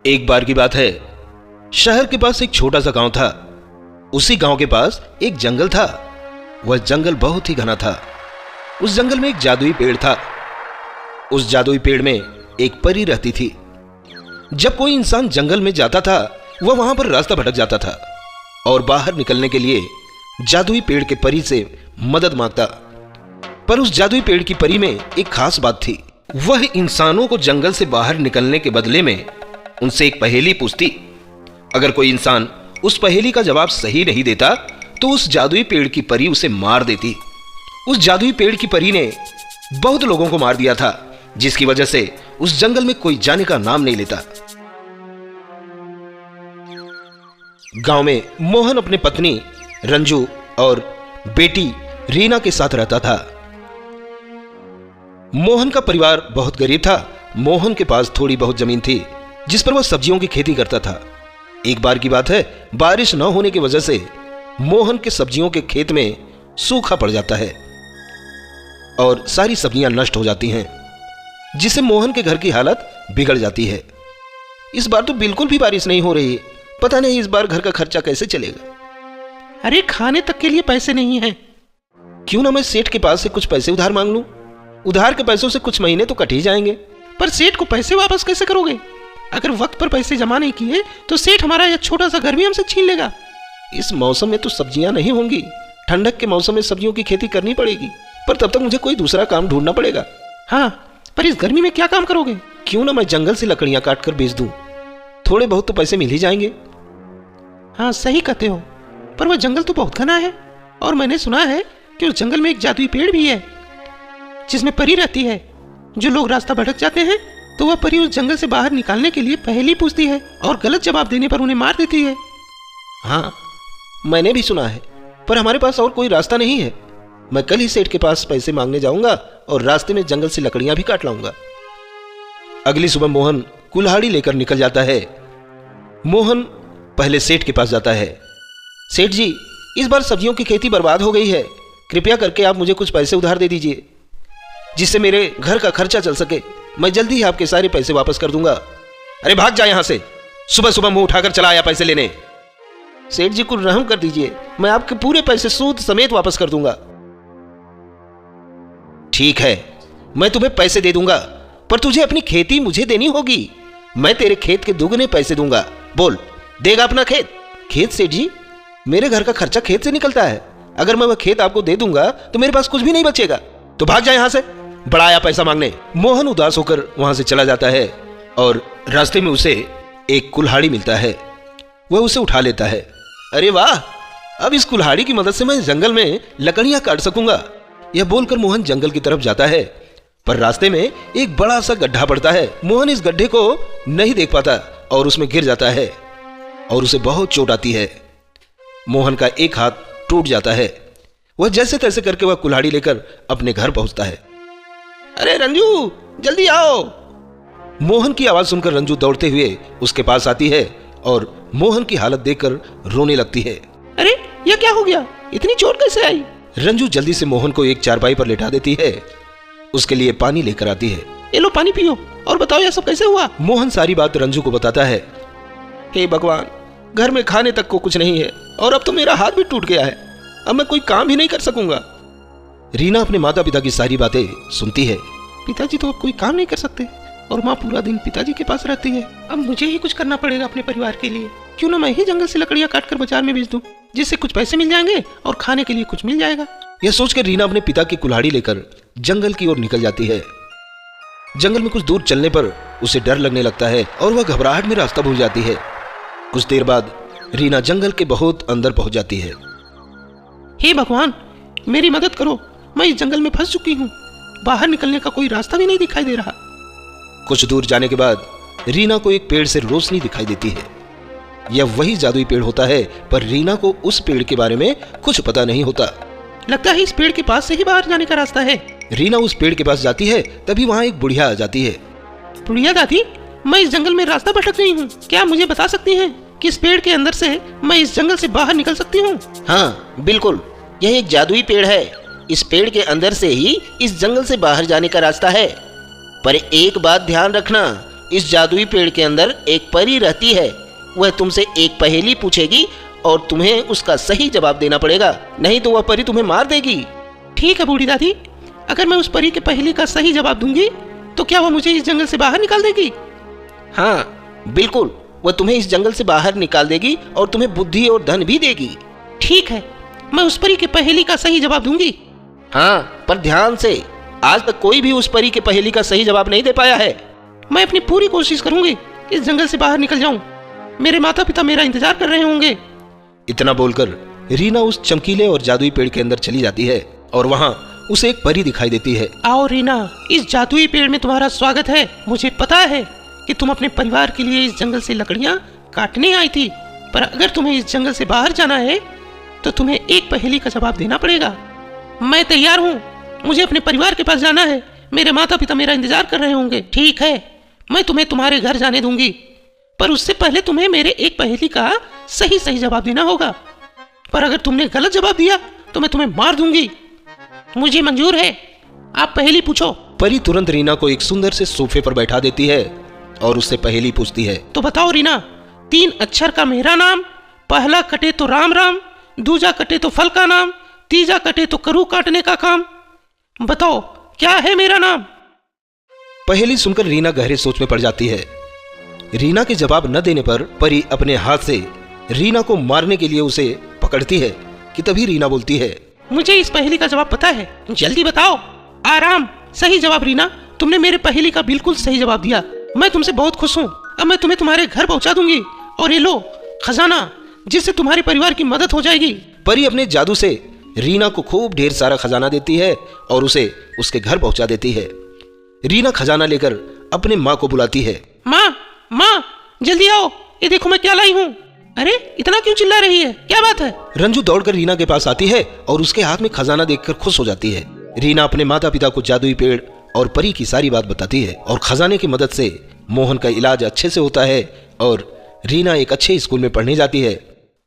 एक बार की बात है, शहर के पास एक छोटा सा गांव था। उसी गांव के पास एक जंगल था। वह जंगल बहुत ही घना था। उस जंगल में एक जादुई पेड़ था। उस जादुई पेड़ में एक परी रहती थी। जब कोई इंसान जंगल में जाता था, वह वहां पर रास्ता भटक जाता था और बाहर निकलने के लिए जादुई पेड़ के परी से मदद मांगता। पर उस जादुई पेड़ की परी में एक खास बात थी। वह इंसानों को जंगल से बाहर निकलने के बदले में उनसे एक पहेली पूछती। अगर कोई इंसान उस पहेली का जवाब सही नहीं देता तो उस जादुई पेड़ की परी उसे मार देती। उस जादुई पेड़ की परी ने बहुत लोगों को मार दिया था, जिसकी वजह से उस जंगल में कोई जाने का नाम नहीं लेता। गांव में मोहन अपनी पत्नी रंजू और बेटी रीना के साथ रहता था। मोहन का परिवार बहुत गरीब था। मोहन के पास थोड़ी बहुत जमीन थी जिस पर वह सब्जियों की खेती करता था। एक बार की बात है, बारिश न होने की वजह से मोहन के सब्जियों के खेत में सूखा पड़ जाता है और सारी सब्जियां नष्ट हो जाती हैं, जिससे मोहन के घर की हालत बिगड़ जाती है। इस बार तो बिल्कुल भी बारिश नहीं हो रही है। पता नहीं इस बार घर का खर्चा कैसे चलेगा। अरे खाने तक के लिए पैसे नहीं हैं। क्यों ना मैं सेठ के पास से कुछ पैसे उधार मांग लूं। उधार के पैसों से कुछ महीने तो कट ही जाएंगे। पर सेठ को पैसे वापस कैसे करोगे? अगर वक्त पर पैसे जमा नहीं किए तो सेठ हमारा यह छोटा सा घर भी हमसे छीन लेगा। इस मौसम में तो सब्जियां नहीं होंगी। ठंडक के मौसम में सब्जियों की खेती करनी पड़ेगी, पर तब तक मुझे कोई दूसरा काम ढूंढना पड़ेगा। हाँ, पर इस गर्मी में क्या काम करोगे? क्यों ना मैं जंगल से लकड़ियां काट कर बेच दूं। थोड़े बहुत तो पैसे मिल ही जाएंगे। हाँ, सही कहते हो, पर वह जंगल तो बहुत घना है और मैंने सुना है कि उस जंगल में एक जादुई पेड़ भी है जिसमें परी रहती है। जो लोग रास्ता भटक जाते हैं तो वह परी उस जंगल से बाहर निकालने के लिए पहेली पूछती है और गलत जवाब देने पर उन्हें मार देती है। हाँ, मैंने भी सुना है, पर हमारे पास और कोई रास्ता नहीं है। मैं कल ही सेठ के पास पैसे मांगने जाऊंगा और रास्ते में जंगल से लकड़ियां भी काट लाऊंगा। अगली सुबह मोहन कुल्हाड़ी लेकर निकल जाता है। मोहन पहले सेठ के पास जाता है। सेठ जी, इस बार सब्जियों की खेती बर्बाद हो गई है। कृपया करके आप मुझे कुछ पैसे उधार दे दीजिए, जिससे मेरे घर का खर्चा चल सके। मैं जल्दी ही आपके सारे पैसे वापस कर दूंगा। अरे भाग जा यहां से, सुबह सुबह मुंह उठाकर चला आया पैसे लेने। सेठ जी, कुछ रहम कर दीजिए, मैं आपके पूरे पैसे सूद समेत वापस कर दूंगा। ठीक है, मैं तुम्हें पैसे दे दूंगा, पर तुझे अपनी खेती मुझे देनी होगी। मैं तेरे खेत के दुगने पैसे दूंगा। बोल, देगा अपना खेत? खेत सेठ जी, मेरे घर का खर्चा खेत से निकलता है। अगर मैं वह खेत आपको दे दूंगा तो मेरे पास कुछ भी नहीं बचेगा। तो भाग जा यहां से, बड़ा आया पैसा मांगने। मोहन उदास होकर वहां से चला जाता है और रास्ते में उसे एक कुल्हाड़ी मिलता है। वह उसे उठा लेता है। अरे वाह, अब इस कुल्हाड़ी की मदद से मैं जंगल में लकड़ियां काट सकूंगा। यह बोलकर मोहन जंगल की तरफ जाता है, पर रास्ते में एक बड़ा सा गड्ढा पड़ता है। मोहन इस गड्ढे को नहीं देख पाता और उसमें गिर जाता है और उसे बहुत चोट आती है। मोहन का एक हाथ टूट जाता है। वह जैसे तैसे करके वह कुल्हाड़ी लेकर अपने घर पहुंचता है। अरे रंजू, जल्दी आओ। मोहन की आवाज सुनकर रंजू दौड़ते हुए उसके पास आती है और मोहन की हालत देखकर रोने लगती है। अरे यह क्या हो गया? इतनी चोट कैसे आई? रंजू जल्दी से मोहन को एक चारपाई पर लेटा देती है। उसके लिए पानी लेकर आती है। ये लो पानी पियो और बताओ यह सब कैसे हुआ। मोहन सारी बात रंजू को बताता है। हे भगवान, घर में खाने तक को कुछ नहीं है और अब तो मेरा हाथ भी टूट गया है। अब मैं कोई काम भी नहीं कर सकूंगा। रीना अपने माता पिता की सारी बातें सुनती है। पिताजी तो अब कोई काम नहीं कर सकते और माँ पूरा दिन पिताजी के पास रहती है। अब मुझे ही कुछ करना पड़ेगा अपने परिवार के लिए। क्यों ना मैं ही जंगल से लकड़ियां काट कर बाजार में बेच दूं, जिससे कुछ पैसे मिल जाएंगे और खाने के लिए कुछ मिल जाएगा। यह सोचकर रीना अपने पिता की कुल्हाड़ी लेकर जंगल की ओर निकल जाती है। जंगल में कुछ दूर चलने पर उसे डर लगने लगता है और वह घबराहट में रास्ता भूल जाती है। कुछ देर बाद रीना जंगल के बहुत अंदर पहुंच जाती है। हे भगवान, मेरी मदद करो, मैं इस जंगल में फंस चुकी हूँ। बाहर निकलने का कोई रास्ता भी नहीं दिखाई दे रहा। कुछ दूर जाने के बाद रीना को एक पेड़ से रोशनी दिखाई देती है। यह वही जादुई पेड़ होता है, पर रीना को उस पेड़ के बारे में कुछ पता नहीं होता। लगता है इस पेड़ के पास से ही बाहर जाने का रास्ता है। रीना उस पेड़ के पास जाती है, तभी वहाँ एक बुढ़िया आ जाती है। बुढ़िया दादी, मैं इस जंगल में रास्ता भटक गई हूँ। क्या मुझे बता सकती हैं कि इस पेड़ के अंदर से मैं इस जंगल से बाहर निकल सकती हूँ? हाँ बिल्कुल, यह एक जादुई पेड़ है। इस पेड़ के अंदर से ही इस जंगल से बाहर जाने का रास्ता है। पर एक बात ध्यान रखना, इस जादुई पेड़ के अंदर एक परी रहती है। वह तुमसे एक पहेली पूछेगी और तुम्हें उसका सही जवाब देना पड़ेगा, नहीं तो वह परी तुम्हें मार देगी। ठीक है बूढ़ी दादी, अगर मैं उस परी के पहेली का सही जवाब दूंगी तो क्या वह मुझे इस जंगल से बाहर निकाल देगी? हाँ बिल्कुल, वह तुम्हें इस जंगल से बाहर निकाल देगी और तुम्हें बुद्धि और धन भी देगी। ठीक है, मैं उस परी के पहेली का सही जवाब दूंगी। हाँ, पर ध्यान से, आज तक कोई भी उस परी के पहेली का सही जवाब नहीं दे पाया है। मैं अपनी पूरी कोशिश करूंगी इस जंगल से बाहर निकल जाऊं। मेरे माता पिता मेरा इंतजार कर रहे होंगे। इतना बोलकर रीना उस चमकीले और जादुई पेड़ के अंदर चली जाती है और वहाँ उसे एक परी दिखाई देती है। आओ रीना, इस जादुई पेड़ में तुम्हारा स्वागत है। मुझे पता है कि तुम अपने परिवार के लिए इस जंगल से लकड़ियां काटने आई थी, पर अगर तुम्हें इस जंगल से बाहर जाना है तो तुम्हें एक पहेली का जवाब देना पड़ेगा। मैं तैयार हूँ, मुझे अपने परिवार के पास जाना है। मेरे माता पिता मेरा इंतजार कर रहे होंगे। ठीक है, मैं तुम्हें तुम्हारे घर जाने दूंगी, पर उससे पहले तुम्हें मेरे एक पहेली का सही सही जवाब देना होगा। पर अगर तुमने गलत जवाब दिया तो मैं तुम्हें मार दूंगी। मुझे मंजूर है, आप पहेली पूछो। परी तुरंत रीना को एक सुंदर से सोफे पर बैठा देती है और उससे पहेली पूछती है। तो बताओ रीना, 3 अक्षर का मेरा नाम, पहला कटे तो राम राम, दूजा कटे तो फल का नाम, तीजा कटे तो करू काटने का काम। बताओ क्या है मेरा नाम? पहेली सुनकर रीना गहरे सोच में पड़ जाती है। रीना के जवाब न देने पर परी अपने हाथ से रीना को मारने के लिए उसे पकड़ती है कि तभी रीना बोलती है, मुझे इस पहेली का जवाब पता है, जल्दी बताओ। आराम, सही जवाब रीना, तुमने मेरे पहेली का बिल्कुल सही जवाब दिया। मैं तुमसे बहुत खुश हूँ। अब मैं तुम्हें तुम्हारे घर पहुँचा दूंगी और ये लो खजाना, जिससे तुम्हारे परिवार की मदद हो जाएगी। परी अपने जादू से रीना को खूब ढेर सारा खजाना देती है और उसे उसके घर पहुंचा देती है। रीना खजाना लेकर अपने माँ को बुलाती है। माँ, माँ, जल्दी आओ, ये देखो मैं क्या लाई हूँ। अरे इतना क्यों चिल्ला रही है, क्या बात है? रंजू दौड़कर रीना के पास आती है और उसके हाथ में खजाना देखकर खुश हो जाती है। रीना अपने माता पिता को जादुई पेड़ और परी की सारी बात बताती है और खजाने की मदद से मोहन का इलाज अच्छे से होता है और रीना एक अच्छे स्कूल में पढ़ने जाती है।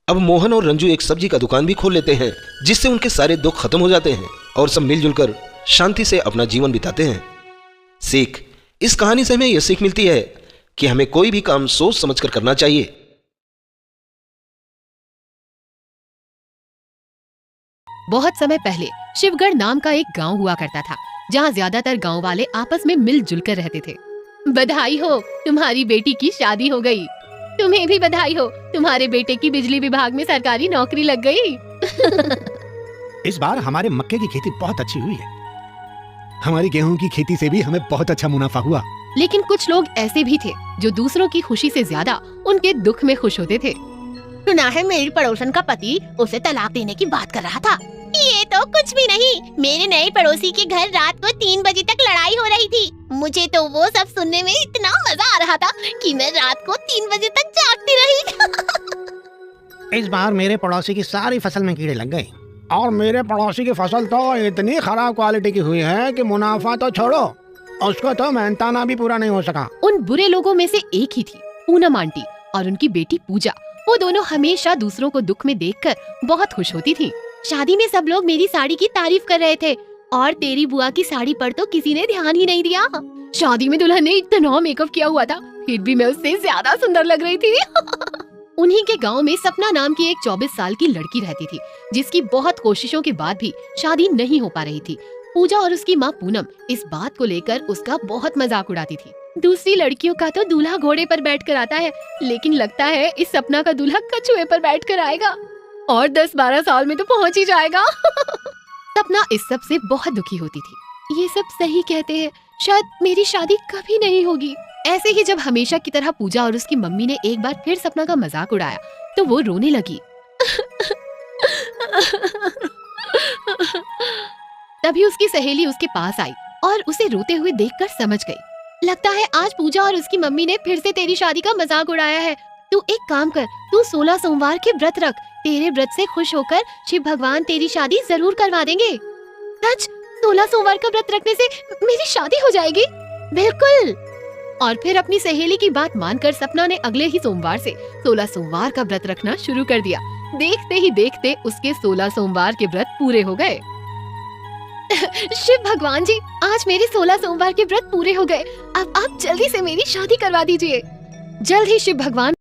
अब मोहन और रंजू एक सब्जी का दुकान भी खोल लेते हैं, जिससे उनके सारे दुख खत्म हो जाते हैं और सब मिलजुल कर शांति से अपना जीवन बिताते हैं। सीख, इस कहानी से हमें यह सीख मिलती है कि हमें कोई भी काम सोच समझकर करना चाहिए। बहुत समय पहले शिवगढ़ नाम का एक गांव हुआ करता था, जहां ज्यादातर गांव वाले आपस में मिलजुल कर रहते थे। बधाई हो, तुम्हारी बेटी की शादी हो गई। तुम्हें भी बधाई हो, तुम्हारे बेटे की बिजली विभाग में सरकारी नौकरी लग गई। इस बार हमारे मक्के की खेती बहुत अच्छी हुई है। हमारी गेहूं की खेती से भी हमें बहुत अच्छा मुनाफा हुआ। लेकिन कुछ लोग ऐसे भी थे जो दूसरों की खुशी से ज्यादा उनके दुख में खुश होते थे। सुना है मेरी पड़ोसन का पति उसे तलाक देने की बात कर रहा था। ये तो कुछ भी नहीं, मेरे नए पड़ोसी के घर रात को 3 बजे तक लड़ाई हो रही थी। मुझे तो वो सब सुनने में इतना मजा आ रहा था कि मैं रात को 3 बजे तक जागती रही। इस बार मेरे पड़ोसी की सारी फसल में कीड़े लग गए और मेरे पड़ोसी की फसल तो इतनी खराब क्वालिटी की हुई है कि मुनाफा तो छोड़ो, उसको तो मेहनताना भी पूरा नहीं हो सका। उन बुरे लोगों में से एक ही थी पूनम आंटी और उनकी बेटी पूजा। वो दोनों हमेशा दूसरों को दुख में देखकर बहुत खुश होती थी। शादी में सब लोग मेरी साड़ी की तारीफ कर रहे थे और तेरी बुआ की साड़ी पर तो किसी ने ध्यान ही नहीं दिया। शादी में दुल्हन ने इतना मेकअप किया हुआ था, फिर भी मैं उससे ज्यादा सुंदर लग रही थी। उन्हीं के गांव में सपना नाम की एक 24 साल की लड़की रहती थी, जिसकी बहुत कोशिशों के बाद भी शादी नहीं हो पा रही थी। पूजा और उसकी माँ पूनम इस बात को लेकर उसका बहुत मजाक उड़ाती थी। दूसरी लड़कियों का तो दूल्हा घोड़े पर बैठकर आता है, लेकिन लगता है इस सपना का दूल्हा कछुए पर बैठकर आएगा और 10-12 साल में तो पहुंच ही जाएगा। सपना इस सब से बहुत दुखी होती थी। ये सब सही कहते हैं, शायद मेरी शादी कभी नहीं होगी। ऐसे ही जब हमेशा की तरह पूजा और उसकी मम्मी ने एक बार फिर सपना का मजाक उड़ाया तो वो रोने लगी। तभी उसकी सहेली उसके पास आई और उसे रोते हुए देखकर समझ गई। लगता है आज पूजा और उसकी मम्मी ने फिर से तेरी शादी का मजाक उड़ाया है। तू एक काम कर, तू 16 सोमवार के व्रत रख। तेरे व्रत से खुश होकर शिव भगवान तेरी शादी जरूर करवा देंगे। सच? 16 सोमवार का व्रत रखने से मेरी शादी हो जाएगी? बिल्कुल। और फिर अपनी सहेली की बात मानकर सपना ने अगले ही सोमवार से 16 सोमवार का व्रत रखना शुरू कर दिया। देखते ही देखते उसके 16 सोमवार के व्रत पूरे हो गए। शिव भगवान जी, आज मेरे 16 सोमवार के व्रत पूरे हो गए। अब आप जल्दी से मेरी शादी करवा दीजिए। जल्द ही शिव भगवान